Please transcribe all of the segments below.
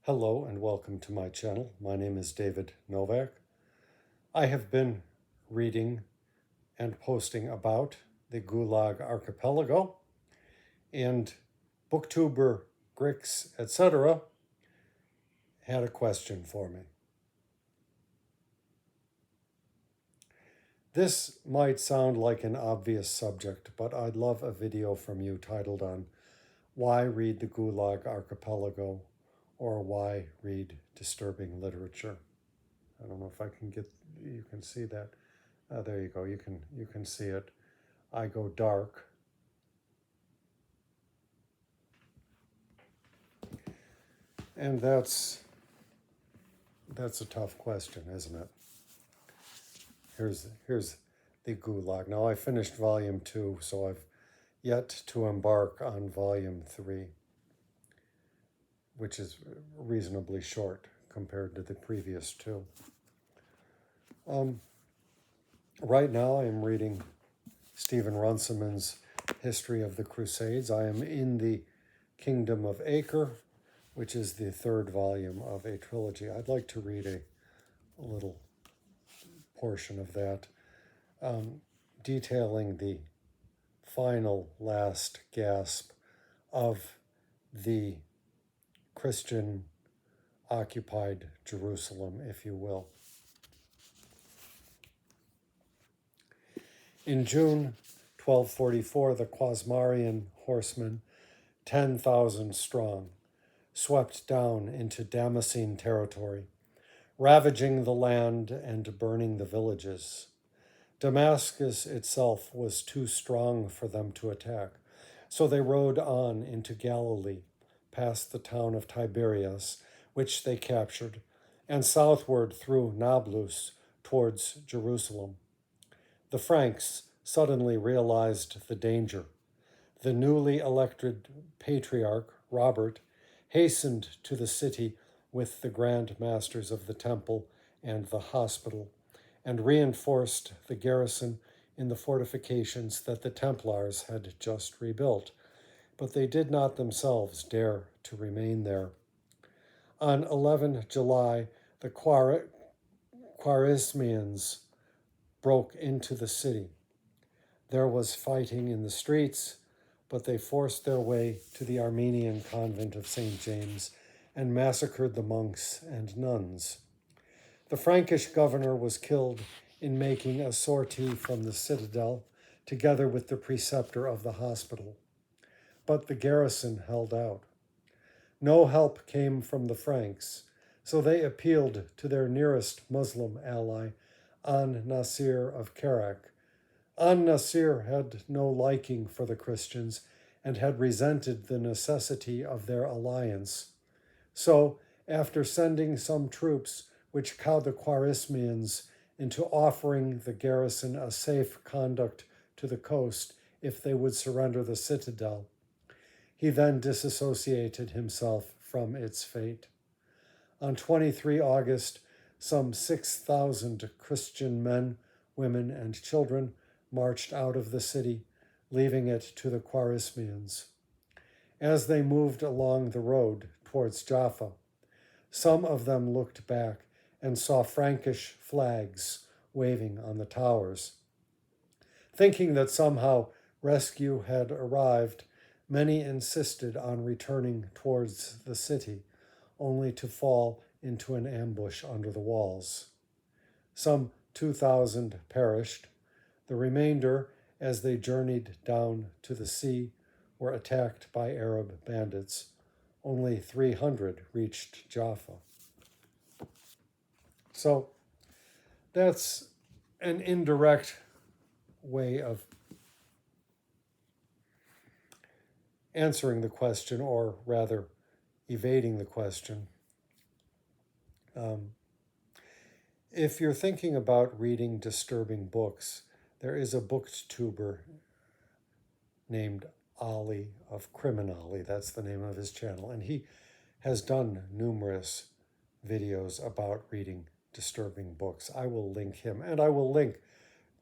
Hello and welcome to my channel. My name is David Novak. I have been reading and posting about the Gulag Archipelago, and booktuber Grix, etc. had a question for me. This might sound like an obvious subject, but I'd love a video from you titled on why read the Gulag Archipelago or why read disturbing literature. I don't know if I can get, you can see that. There you go, you can see it. I go dark. And that's a tough question, isn't it? Here's the Gulag. Now I finished volume 2, so I've yet to embark on volume 3, which is reasonably short compared to the previous 2. Right now I am reading Stephen Runciman's History of the Crusades. I am in the Kingdom of Acre, which is the 3rd volume of a trilogy. I'd like to read a little portion of that, detailing the final last gasp of the Christian occupied Jerusalem, if you will. In June 1244, the Khwarazmian horsemen, 10,000 strong, swept down into Damascene territory, ravaging the land and burning the villages. Damascus itself was too strong for them to attack, so they rode on into Galilee, past the town of Tiberias, which they captured, and southward through Nablus towards Jerusalem. The Franks suddenly realized the danger. The newly elected patriarch, Robert, hastened to the city with the grand masters of the temple and the hospital, and reinforced the garrison in the fortifications that the Templars had just rebuilt, but they did not themselves dare to remain there. On 11 July, the Khwarezmians broke into the city. There was fighting in the streets, but they forced their way to the Armenian convent of St. James and massacred the monks and nuns. The Frankish governor was killed in making a sortie from the citadel, together with the preceptor of the hospital. But the garrison held out. No help came from the Franks, so they appealed to their nearest Muslim ally, An-Nasir of Kerak. An-Nasir had no liking for the Christians and had resented the necessity of their alliance. So, after sending some troops which cowed the Khwarezmians into offering the garrison a safe conduct to the coast if they would surrender the citadel, he then disassociated himself from its fate. On 23 August, some 6,000 Christian men, women, and children marched out of the city, leaving it to the Khwarezmians. As they moved along the road towards Jaffa, some of them looked back and saw Frankish flags waving on the towers. Thinking that somehow rescue had arrived, many insisted on returning towards the city, only to fall into an ambush under the walls. Some 2,000 perished. The remainder, as they journeyed down to the sea, were attacked by Arab bandits. Only 300 reached Jaffa. So that's an indirect way of answering the question, or rather evading the question. If you're thinking about reading disturbing books, there is a booktuber named Ali of Criminali, that's the name of his channel, and he has done numerous videos about reading disturbing books. I will link him, and I will link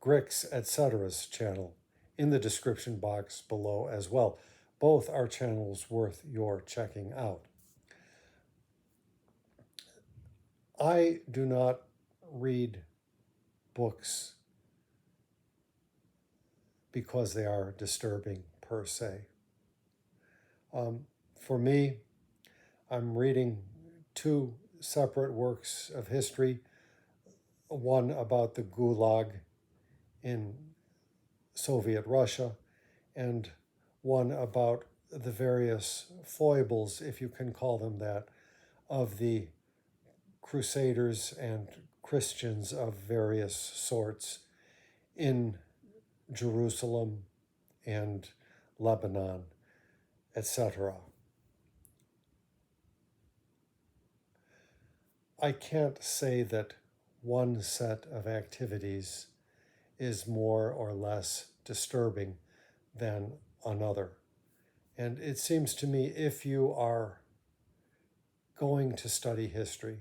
Grix, etc.'s channel in the description box below as well. Both are channels worth your checking out. I do not read books because they are disturbing per se. For me, I'm reading two separate works of history, one about the Gulag in Soviet Russia, and one about the various foibles, if you can call them that, of the crusaders and Christians of various sorts in Jerusalem and Lebanon, etc. I can't say that one set of activities is more or less disturbing than another. And it seems to me if you are going to study history,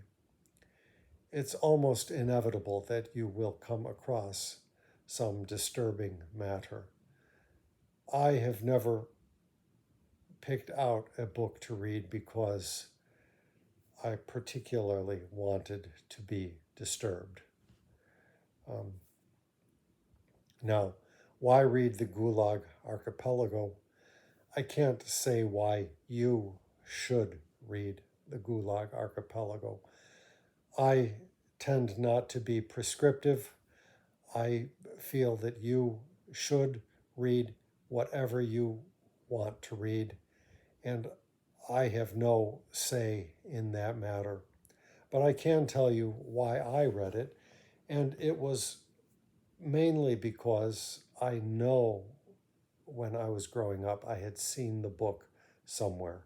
it's almost inevitable that you will come across some disturbing matter. I have never picked out a book to read because I particularly wanted to be disturbed. Um, Now, why read the Gulag Archipelago? I can't say why you should read the Gulag Archipelago. I tend not to be prescriptive. I feel that you should read whatever you want to read, and I have no say in that matter. But I can tell you why I read it, and it was mainly because I know when I was growing up I had seen the book somewhere,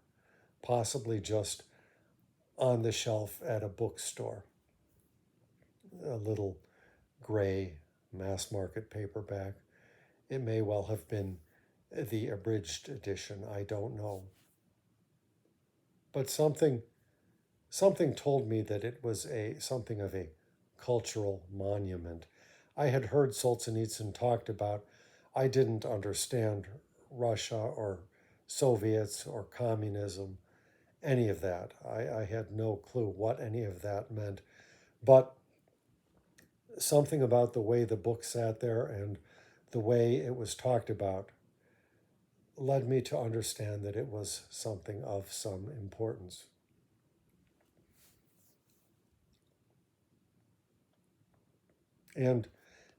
possibly just on the shelf at a bookstore, a little gray mass market paperback. It may well have been the abridged edition, I don't know. But something told me that it was something of a cultural monument. I had heard Solzhenitsyn talked about. I didn't understand Russia or Soviets or communism, any of that. I had no clue what any of that meant. But something about the way the book sat there and the way it was talked about led me to understand that it was something of some importance. And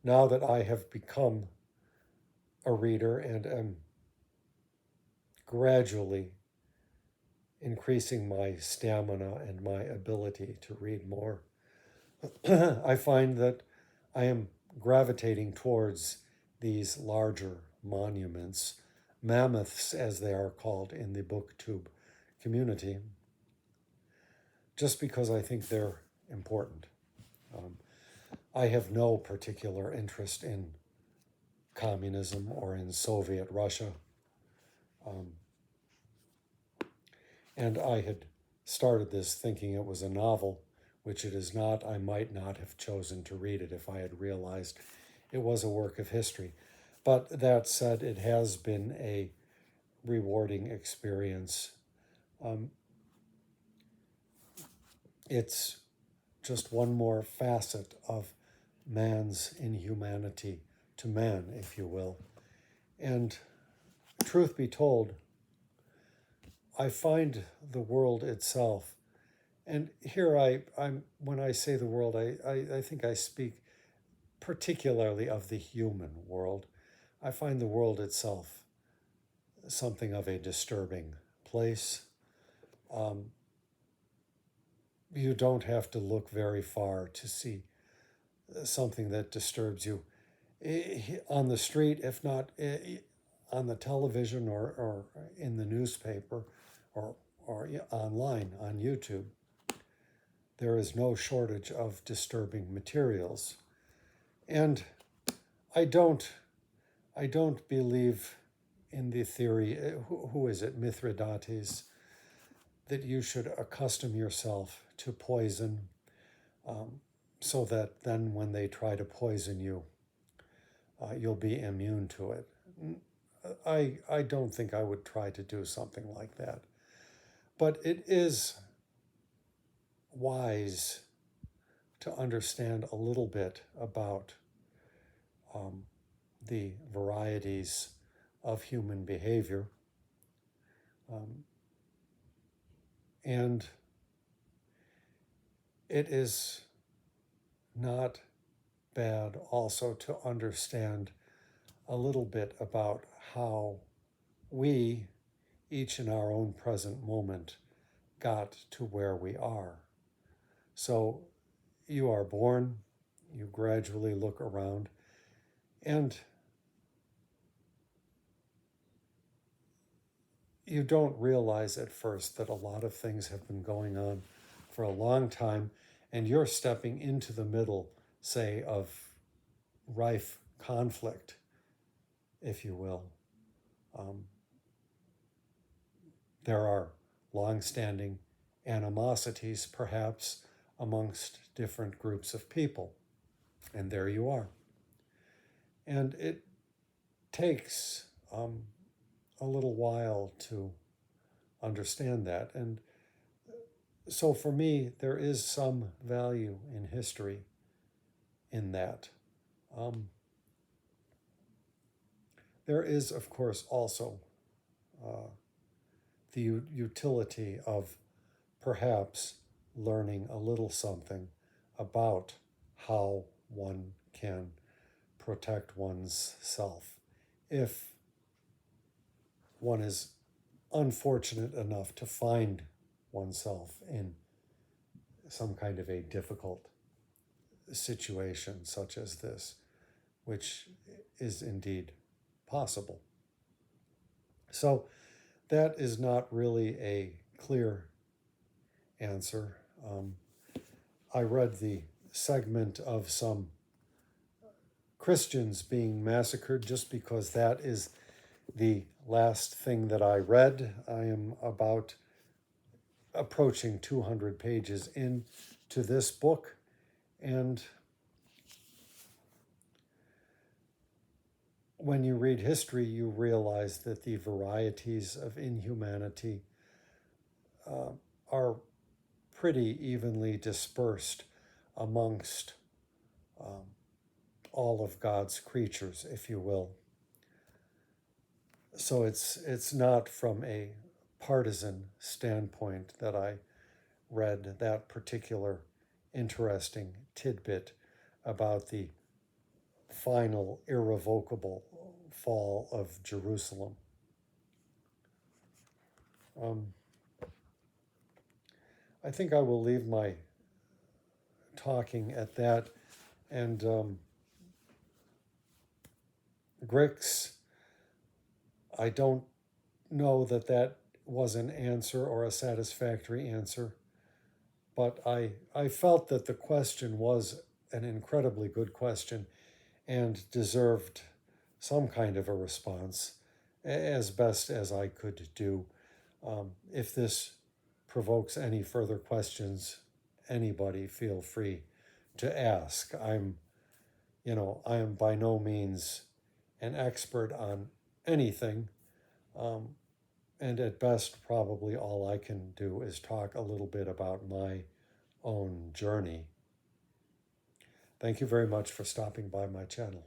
now that I have become a reader and am gradually increasing my stamina and my ability to read more, I find that I am gravitating towards these larger monuments, mammoths as they are called in the booktube community, just because I think they're important. Um, I have no particular interest in communism or in Soviet Russia. Um, and I had started this thinking it was a novel, which it is not. I might not have chosen to read it if I had realized it was a work of history. But that said, it has been a rewarding experience. Um, it's just one more facet of man's inhumanity to man, if you will. And truth be told, I find the world itself, and here I'm when I say the world, I think I speak particularly of the human world. I find the world itself something of a disturbing place. Um, you don't have to look very far to see something that disturbs you on the street, if not on the television or in the newspaper or online on YouTube. There is no shortage of disturbing materials. And I don't I don't believe in the theory, who is it, Mithridates, that you should accustom yourself to poison so that then when they try to poison you, you'll be immune to it. I don't think I would try to do something like that. But it is wise to understand a little bit about the varieties of human behavior. And it is not bad also to understand a little bit about how we, each in our own present moment, got to where we are. So you are born, you gradually look around, and you don't realize at first that a lot of things have been going on for a long time, and you're stepping into the middle, say, of rife conflict, if you will. There are long-standing animosities, perhaps, amongst different groups of people, and there you are. And it takes a little while to understand that. And so for me, there is some value in history in that. There is, of course, also the utility of perhaps learning a little something about how one can protect one's self if one is unfortunate enough to find oneself in some kind of a difficult situation such as this, which is indeed possible. So that is not really a clear answer. I read the segment of some Christians being massacred just because that is the last thing that I read. I am about approaching 200 pages into this book, and when you read history, you realize that the varieties of inhumanity are pretty evenly dispersed amongst all of God's creatures, if you will. So it's not from a partisan standpoint that I read that particular interesting tidbit about the final irrevocable fall of Jerusalem. I think I will leave my talking at that. And Grix, I don't know that that was an answer or a satisfactory answer, but I felt that the question was an incredibly good question and deserved some kind of a response as best as I could do. If this provokes any further questions, anybody feel free to ask. I am by no means an expert on anything, and at best, probably all I can do is talk a little bit about my own journey. Thank you very much for stopping by my channel.